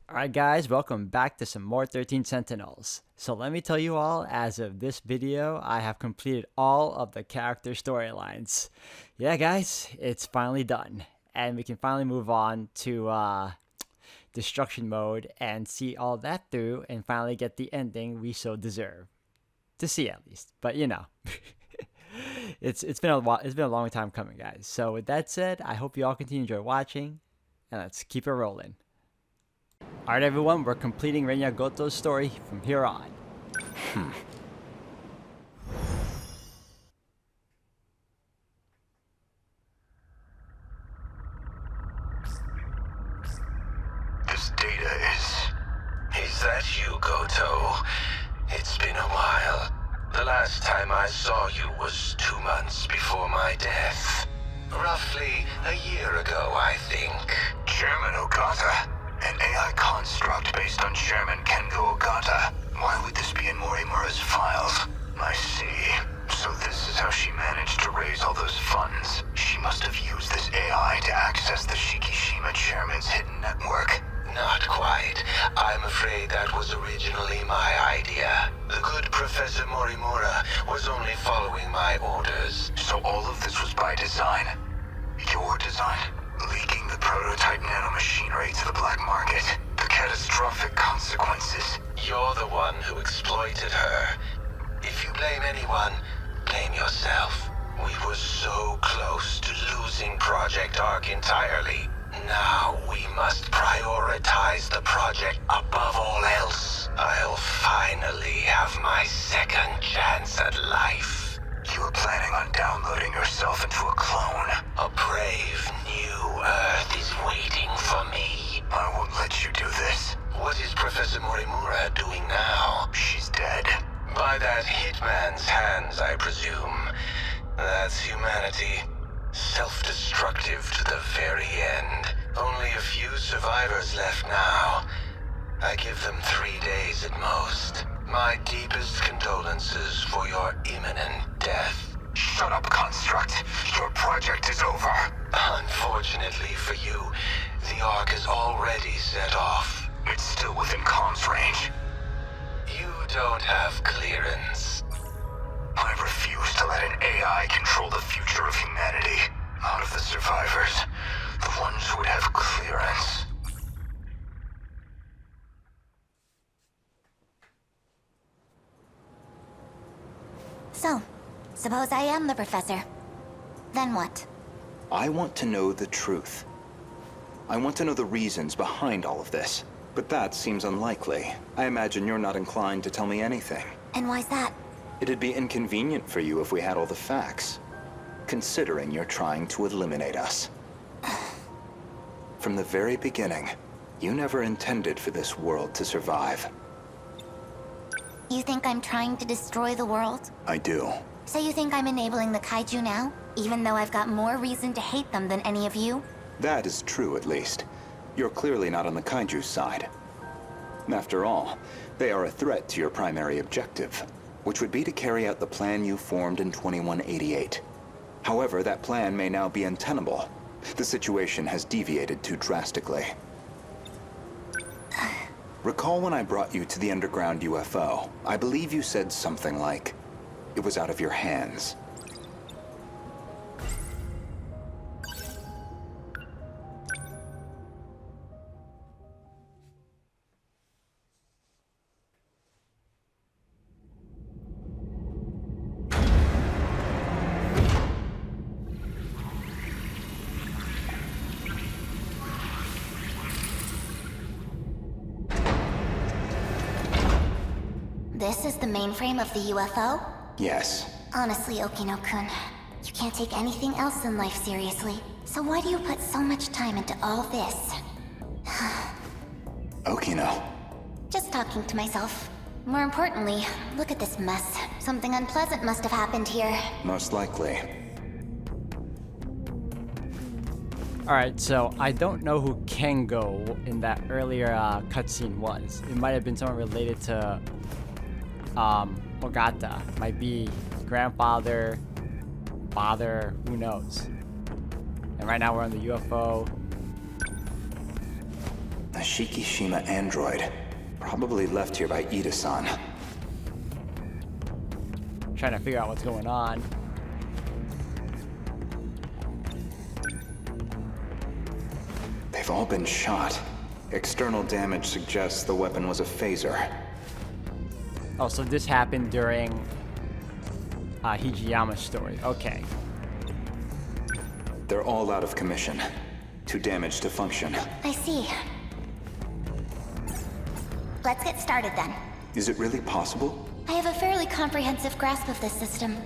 Alright guys, welcome back to some more 13 Sentinels. So let me tell you all, as of this video, I have completed all of the character storylines. Yeah guys, it's finally done. And we can finally move on to destruction mode and see all that through and finally get the ending we so deserve. To see at least, but you know. it's been a while, it's been a long time coming guys. So with that said, I hope you all continue to enjoy watching and let's keep it rolling. Alright everyone, we're completing Renya Goto's story from here on. This data is that you, Goto? It's been a while. The last time I saw you was 2 months before my death. Roughly a year ago, I think. Chairman Ogata? An AI construct based on Chairman Kengo Ogata. Why would this be in Morimura's files? I see. So this is how she managed to raise all those funds. She must have used this AI to access the Shikishima Chairman's hidden network. Not quite. I'm afraid that was originally my idea. The good Professor Morimura was only following my orders. So all of this was by design? Your design? Leaking the prototype nanomachinery to the black market. The catastrophic consequences. You're the one who exploited her. If you blame anyone, blame yourself. We were so close to losing Project Ark entirely. Now we must prioritize the project above all else. I'll finally have my second chance at life. You were planning on downloading yourself into a clone. A brave new Earth is waiting for me. I won't let you do this. What is Professor Morimura doing now? She's dead. By that hitman's hands, I presume. That's humanity. Self-destructive to the very end. Only a few survivors left now. I give them 3 days at most. My deepest condolences for your imminent death. Shut up, Construct. Your project is over. Unfortunately for you, the Ark is already set off. It's still within comms range. You don't have clearance. I refuse to let an AI control the future of humanity. Out of the survivors, the ones who would have clearance. So, suppose I am the professor. Then what? I want to know the truth. I want to know the reasons behind all of this. But that seems unlikely. I imagine you're not inclined to tell me anything. And why's that? It'd be inconvenient for you if we had all the facts, considering you're trying to eliminate us. From the very beginning, you never intended for this world to survive. You think I'm trying to destroy the world? I do. So you think I'm enabling the kaiju now? Even though I've got more reason to hate them than any of you? That is true, at least. You're clearly not on the kaiju's side. After all, they are a threat to your primary objective, which would be to carry out the plan you formed in 2188. However, that plan may now be untenable. The situation has deviated too drastically. Recall when I brought you to the underground UFO, I believe you said something like, it was out of your hands. This is the mainframe of the UFO? Yes. Honestly, Okino-kun, you can't take anything else in life seriously. So why do you put so much time into all this? Okino. Just talking to myself. More importantly, look at this mess. Something unpleasant must have happened here. Most likely. Alright, so I don't know who Kengo in that earlier cutscene was. It might have been someone related to Ogata. Might be grandfather, father, who knows. And right now we're on the UFO. A Shikishima android. Probably left here by Ida-san. Trying to figure out what's going on. They've all been shot. External damage suggests the weapon was a phaser. Oh, so this happened during Hijiyama's story. Okay. They're all out of commission. Too damaged to function. I see. Let's get started then. Is it really possible? I have a fairly comprehensive grasp of this system.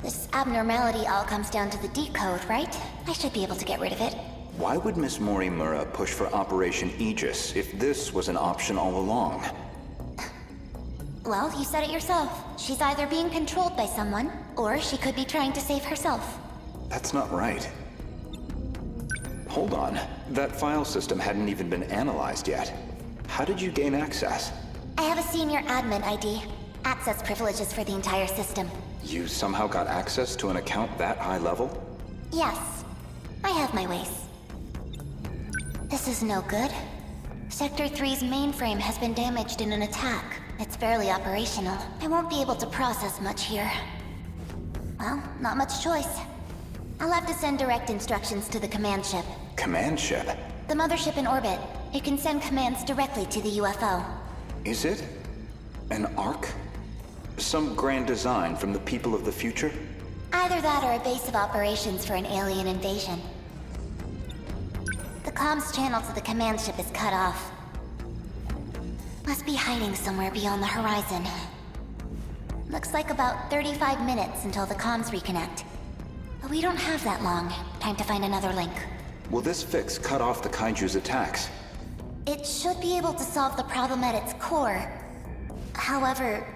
This abnormality all comes down to the decode, right? I should be able to get rid of it. Why would Miss Morimura push for Operation Aegis if this was an option all along? Well, you said it yourself. She's either being controlled by someone, or she could be trying to save herself. That's not right. Hold on. That file system hadn't even been analyzed yet. How did you gain access? I have a senior admin ID. Access privileges for the entire system. You somehow got access to an account that high level? Yes. I have my ways. This is no good. Sector 3's mainframe has been damaged in an attack. It's barely operational. I won't be able to process much here. Well, not much choice. I'll have to send direct instructions to the command ship. Command ship? The mothership in orbit. It can send commands directly to the UFO. Is it? An Ark? Some grand design from the people of the future? Either that or a base of operations for an alien invasion. The comms channel to the command ship is cut off. Must be hiding somewhere beyond the horizon. Looks like about 35 minutes until the comms reconnect. But we don't have that long. Time to find another link. Will this fix cut off the Kaiju's attacks? It should be able to solve the problem at its core. However,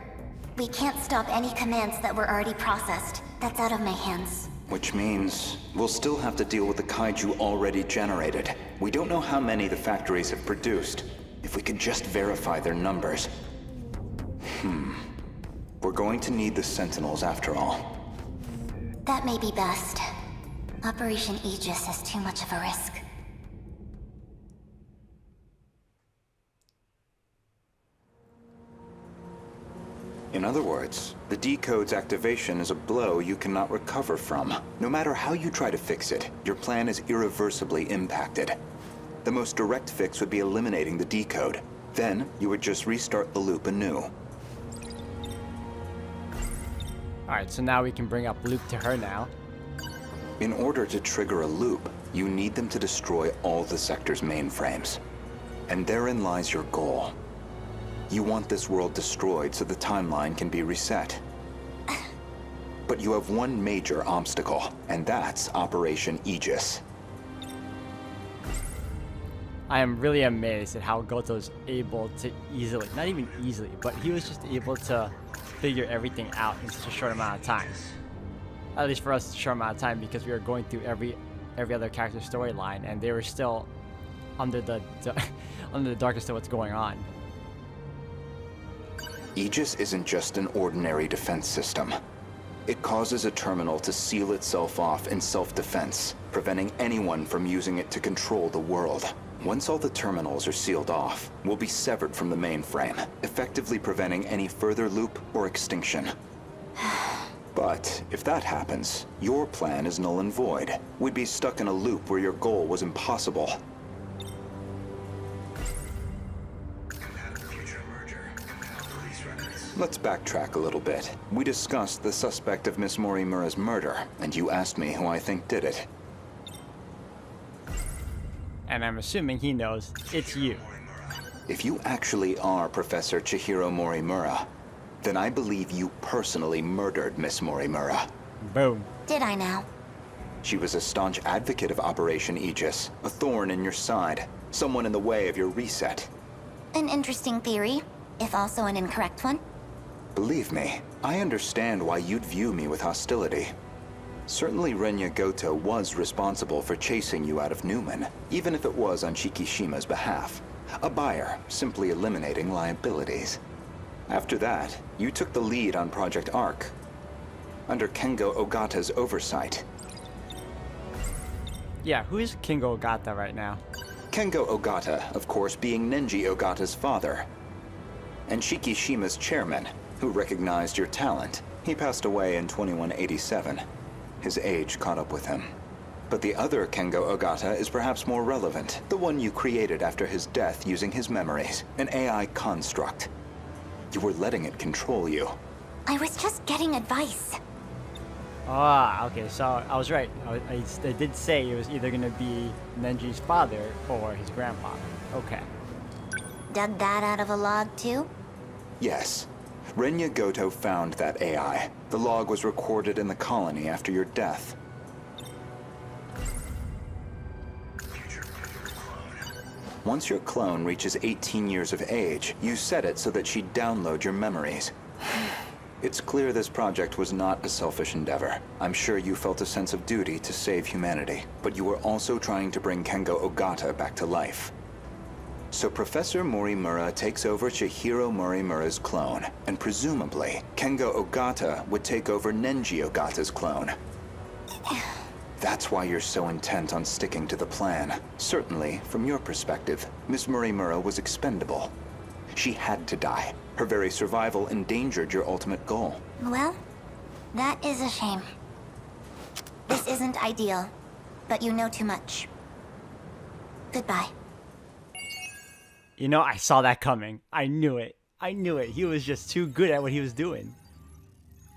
we can't stop any commands that were already processed. That's out of my hands. Which means we'll still have to deal with the Kaiju already generated. We don't know how many the factories have produced. If we could just verify their numbers. We're going to need the Sentinels after all. That may be best. Operation Aegis is too much of a risk. In other words, the decode's activation is a blow you cannot recover from. No matter how you try to fix it, your plan is irreversibly impacted. The most direct fix would be eliminating the decode. Then, you would just restart the loop anew. Alright, so now we can bring up Luke to her now. In order to trigger a loop, you need them to destroy all the sector's mainframes. And therein lies your goal. You want this world destroyed so the timeline can be reset. But you have one major obstacle, and that's Operation Aegis. I am really amazed at how Goto's able to easily, not even easily, but he was just able to figure everything out in such a short amount of time. At least for us, it's a short amount of time because we were going through every other character's storyline, and they were still under the under the darkness of what's going on. Aegis isn't just an ordinary defense system. It causes a terminal to seal itself off in self-defense, preventing anyone from using it to control the world. Once all the terminals are sealed off, we'll be severed from the mainframe, effectively preventing any further loop or extinction. But if that happens, your plan is null and void. We'd be stuck in a loop where your goal was impossible. Let's backtrack a little bit. We discussed the suspect of Miss Morimura's murder, and you asked me who I think did it. And I'm assuming he knows it's you. If you actually are Professor Chihiro Morimura, then I believe you personally murdered Miss Morimura. Boom. Did I now? She was a staunch advocate of Operation Aegis, a thorn in your side, someone in the way of your reset. An interesting theory, if also an incorrect one. Believe me, I understand why you'd view me with hostility. Certainly Renya Goto was responsible for chasing you out of Newman, even if it was on Shikishima's behalf. A buyer, simply eliminating liabilities. After that, you took the lead on Project Ark, under Kengo Ogata's oversight. Yeah, who is Kingo Ogata right now? Kengo Ogata, of course, being Nenji Ogata's father. And Shikishima's chairman, who recognized your talent. He passed away in 2187. His age caught up with him. But the other Kengo Ogata is perhaps more relevant. The one you created after his death using his memories. An AI construct. You were letting it control you. I was just getting advice. Ah, okay, so I was right. I did say it was either gonna be Nenji's father or his grandfather. Okay. Dug that out of a log too? Yes. Renya Goto found that AI. The log was recorded in the colony after your death. Once your clone reaches 18 years of age, you set it so that she'd download your memories. It's clear this project was not a selfish endeavor. I'm sure you felt a sense of duty to save humanity, but you were also trying to bring Kengo Ogata back to life. So Professor Morimura takes over Chihiro Morimura's clone, and presumably, Kengo Ogata would take over Nenji Ogata's clone. That's why you're so intent on sticking to the plan. Certainly, from your perspective, Miss Morimura was expendable. She had to die. Her very survival endangered your ultimate goal. Well, that is a shame. This isn't ideal, but you know too much. Goodbye. You know, I saw that coming. I knew it. I knew it. He was just too good at what he was doing.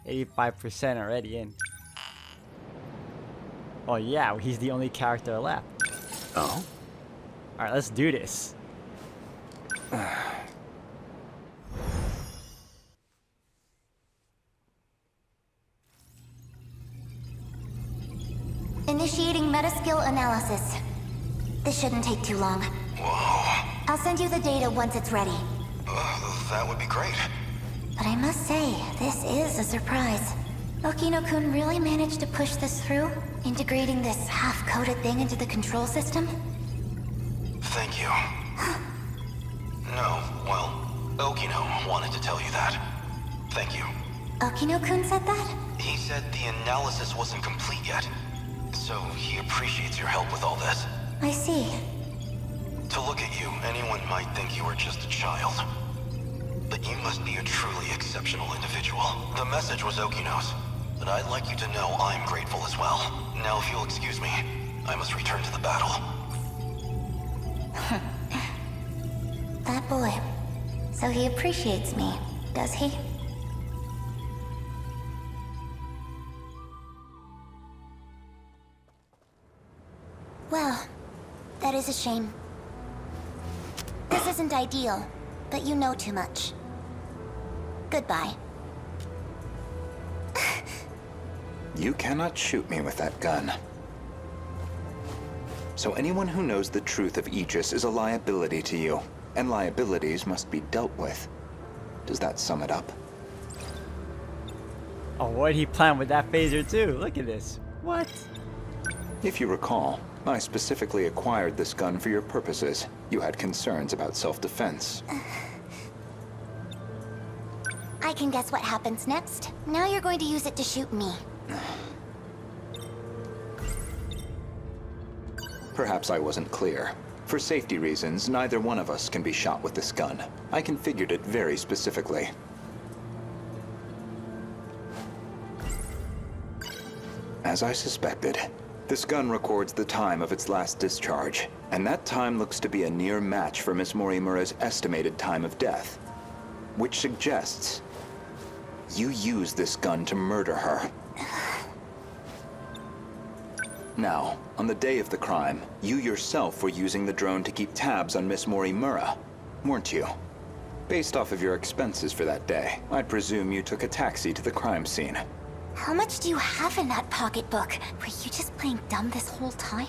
85% already in. Oh yeah, he's the only character left. Oh? Alright, let's do this. Initiating metaskill analysis. This shouldn't take too long. Whoa. I'll send you the data once it's ready. That would be great. But I must say, this is a surprise. Okino-kun really managed to push this through, integrating this half-coded thing into the control system? Thank you. No, well, Okino wanted to tell you that. Thank you. Okino-kun said that? He said the analysis wasn't complete yet, so he appreciates your help with all this. I see. To look at you, anyone might think you were just a child. But you must be a truly exceptional individual. The message was Okino's, but I'd like you to know I'm grateful as well. Now, if you'll excuse me, I must return to the battle. That boy. So he appreciates me, does he? Well, that is a shame. This isn't ideal, but you know too much. Goodbye. You cannot shoot me with that gun. So anyone who knows the truth of Aegis is a liability to you, and liabilities must be dealt with. Does that sum it up? Oh, what did he plan with that phaser too? Look at this. What? If you recall, I specifically acquired this gun for your purposes. You had concerns about self-defense. I can guess what happens next. Now you're going to use it to shoot me. Perhaps I wasn't clear. For safety reasons, neither one of us can be shot with this gun. I configured it very specifically. As I suspected, this gun records the time of its last discharge, and that time looks to be a near match for Miss Morimura's estimated time of death, which suggests you used this gun to murder her. Now, on the day of the crime, you yourself were using the drone to keep tabs on Miss Morimura, weren't you? Based off of your expenses for that day, I presume you took a taxi to the crime scene. How much do you have in that pocketbook? Were you just playing dumb this whole time?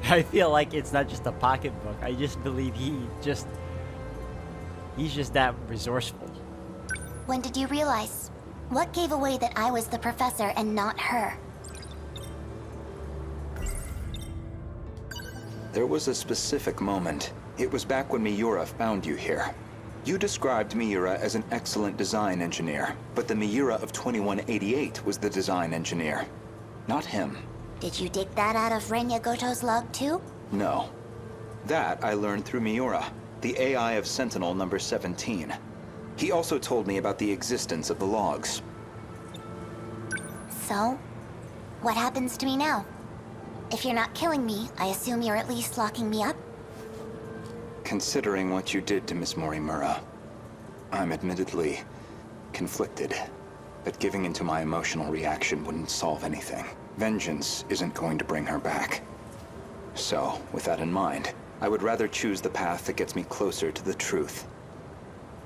I feel like it's not just a pocketbook. I just believe he's just that resourceful. When did you realize? What gave away that I was the professor and not her? There was a specific moment. It was back when Miura found you here. You described Miura as an excellent design engineer, but the Miura of 2188 was the design engineer, not him. Did you dig that out of Renya Goto's log too? No. That I learned through Miura, the AI of Sentinel number 17. He also told me about the existence of the logs. So, what happens to me now? If you're not killing me, I assume you're at least locking me up? Considering what you did to Miss Morimura, I'm admittedly conflicted. But giving into my emotional reaction wouldn't solve anything. Vengeance isn't going to bring her back. So, with that in mind, I would rather choose the path that gets me closer to the truth.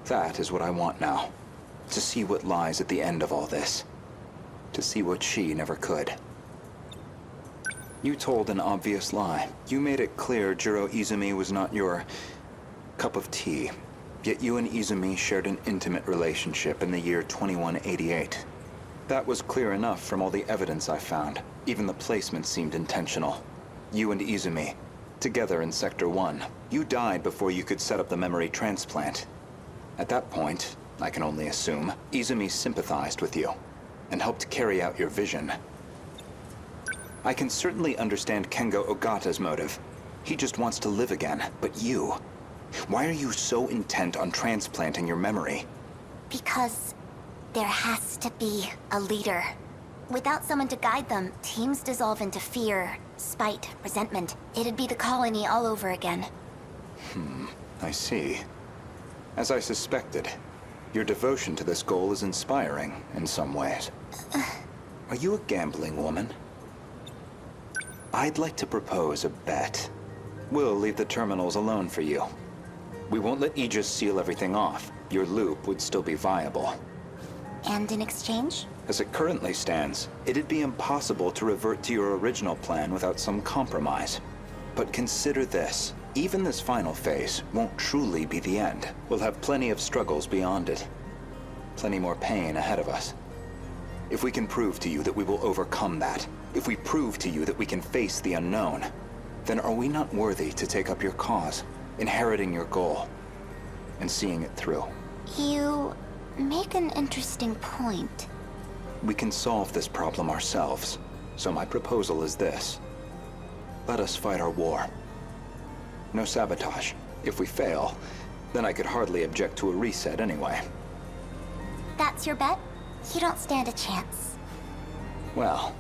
That is what I want now. To see what lies at the end of all this. To see what she never could. You told an obvious lie. You made it clear Jiro Izumi was not your cup of tea. Yet you and Izumi shared an intimate relationship in the year 2188. That was clear enough from all the evidence I found. Even the placement seemed intentional. You and Izumi, together in Sector 1. You died before you could set up the memory transplant. At that point, I can only assume, Izumi sympathized with you and helped carry out your vision. I can certainly understand Kengo Ogata's motive. He just wants to live again, but you... Why are you so intent on transplanting your memory? Because there has to be a leader. Without someone to guide them, teams dissolve into fear, spite, resentment. It'd be the colony all over again. I see. As I suspected, your devotion to this goal is inspiring in some ways. Are you a gambling woman? I'd like to propose a bet. We'll leave the terminals alone for you. We won't let Aegis seal everything off. Your loop would still be viable. And in exchange? As it currently stands, it'd be impossible to revert to your original plan without some compromise. But consider this. Even this final phase won't truly be the end. We'll have plenty of struggles beyond it. Plenty more pain ahead of us. If we can prove to you that we will overcome that, if we prove to you that we can face the unknown, then are we not worthy to take up your cause, inheriting your goal, and seeing it through? You make an interesting point. We can solve this problem ourselves, so my proposal is this. Let us fight our war. No sabotage. If we fail, then I could hardly object to a reset anyway. That's your bet? You don't stand a chance. Well,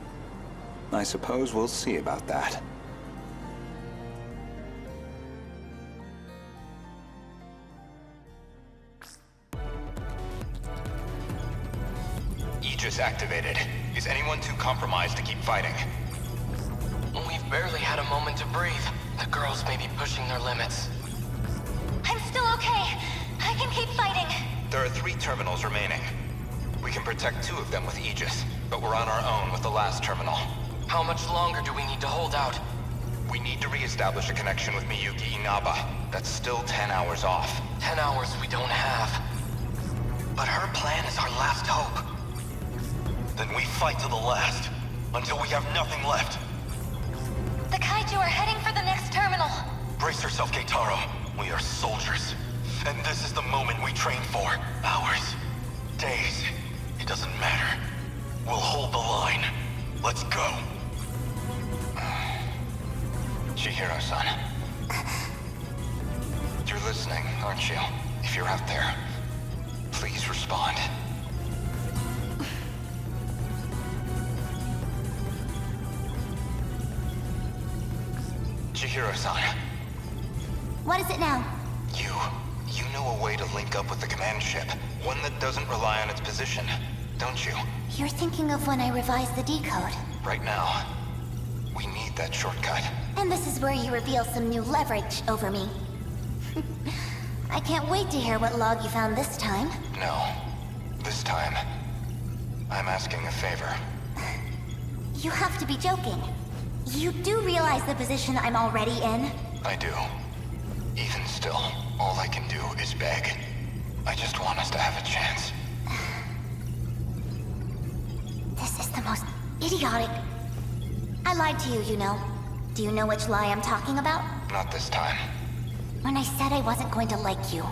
I suppose we'll see about that. Aegis activated. Is anyone too compromised to keep fighting? We've barely had a moment to breathe. The girls may be pushing their limits. I'm still okay. I can keep fighting. There are 3 terminals remaining. We can protect 2 of them with Aegis, but we're on our own with the last terminal. How much longer do we need to hold out? We need to re-establish a connection with Miyuki Inaba. That's still 10 hours off. 10 hours we don't have. But her plan is our last hope. Then we fight to the last, until we have nothing left. The kaiju are heading for the next terminal. Brace yourself, Keitaro. We are soldiers. And this is the moment we train for. Hours. Days. It doesn't matter. We'll hold the line. Let's go. Chihiro-san. You're listening, aren't you? If you're out there, please respond. Chihiro-san. What is it now? You know a way to link up with the command ship. One that doesn't rely on its position, don't you? You're thinking of when I revised the decode. Right now, we need that shortcut. And this is where you reveal some new leverage over me. I can't wait to hear what log you found this time. No. This time, I'm asking a favor. You have to be joking. You do realize the position I'm already in? I do. Even still, all I can do is beg. I just want us to have a chance. This is the most idiotic... I lied to you, you know. Do you know which lie I'm talking about? Not this time. When I said I wasn't going to like you.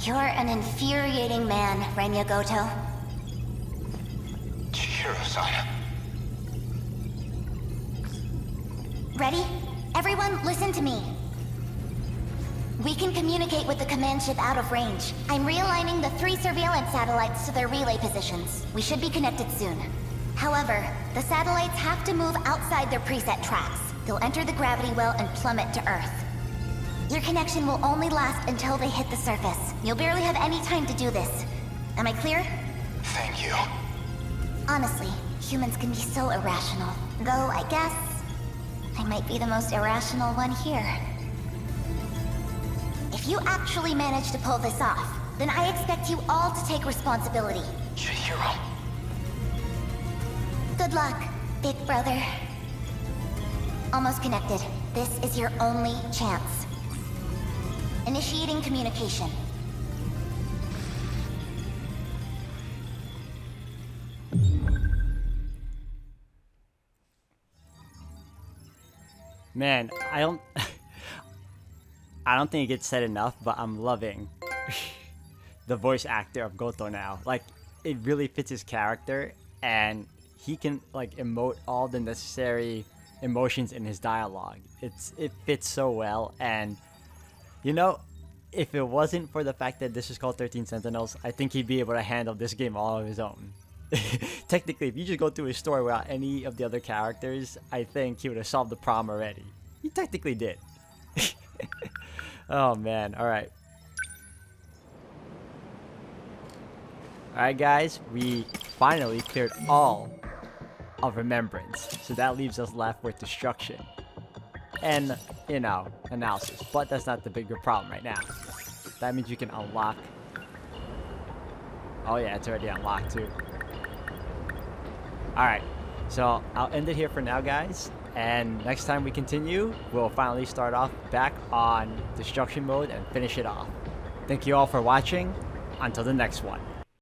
You're an infuriating man, Renya Goto. Chihiro-san. Ready? Everyone, listen to me. We can communicate with the command ship out of range. I'm realigning the 3 surveillance satellites to their relay positions. We should be connected soon. However, the satellites have to move outside their preset tracks. They'll enter the gravity well and plummet to Earth. Your connection will only last until they hit the surface. You'll barely have any time to do this. Am I clear? Thank you. Honestly, humans can be so irrational. Though, I guess, I might be the most irrational one here. If you actually manage to pull this off, then I expect you all to take responsibility. Chihiro. Good luck, big brother. Almost connected. This is your only chance. Initiating communication. Man, I don't I don't think it gets said enough, but I'm loving the voice actor of Goto now. Like, it really fits his character, and he can like emote all the necessary emotions in his dialogue. It fits so well, and you know, if it wasn't for the fact that this is called 13 Sentinels, I think he'd be able to handle this game all on his own. Technically, if you just go through his story without any of the other characters, I think he would have solved the problem already. He technically did. Oh man, alright. Alright guys, we finally cleared all of Remembrance. So that leaves us left with Destruction. And, you know, Analysis. But that's not the bigger problem right now. That means you can unlock... Oh yeah, it's already unlocked too. Alright, so I'll end it here for now, guys. And next time we continue, we'll finally start off back on Destruction mode and finish it off. Thank you all for watching. Until the next one.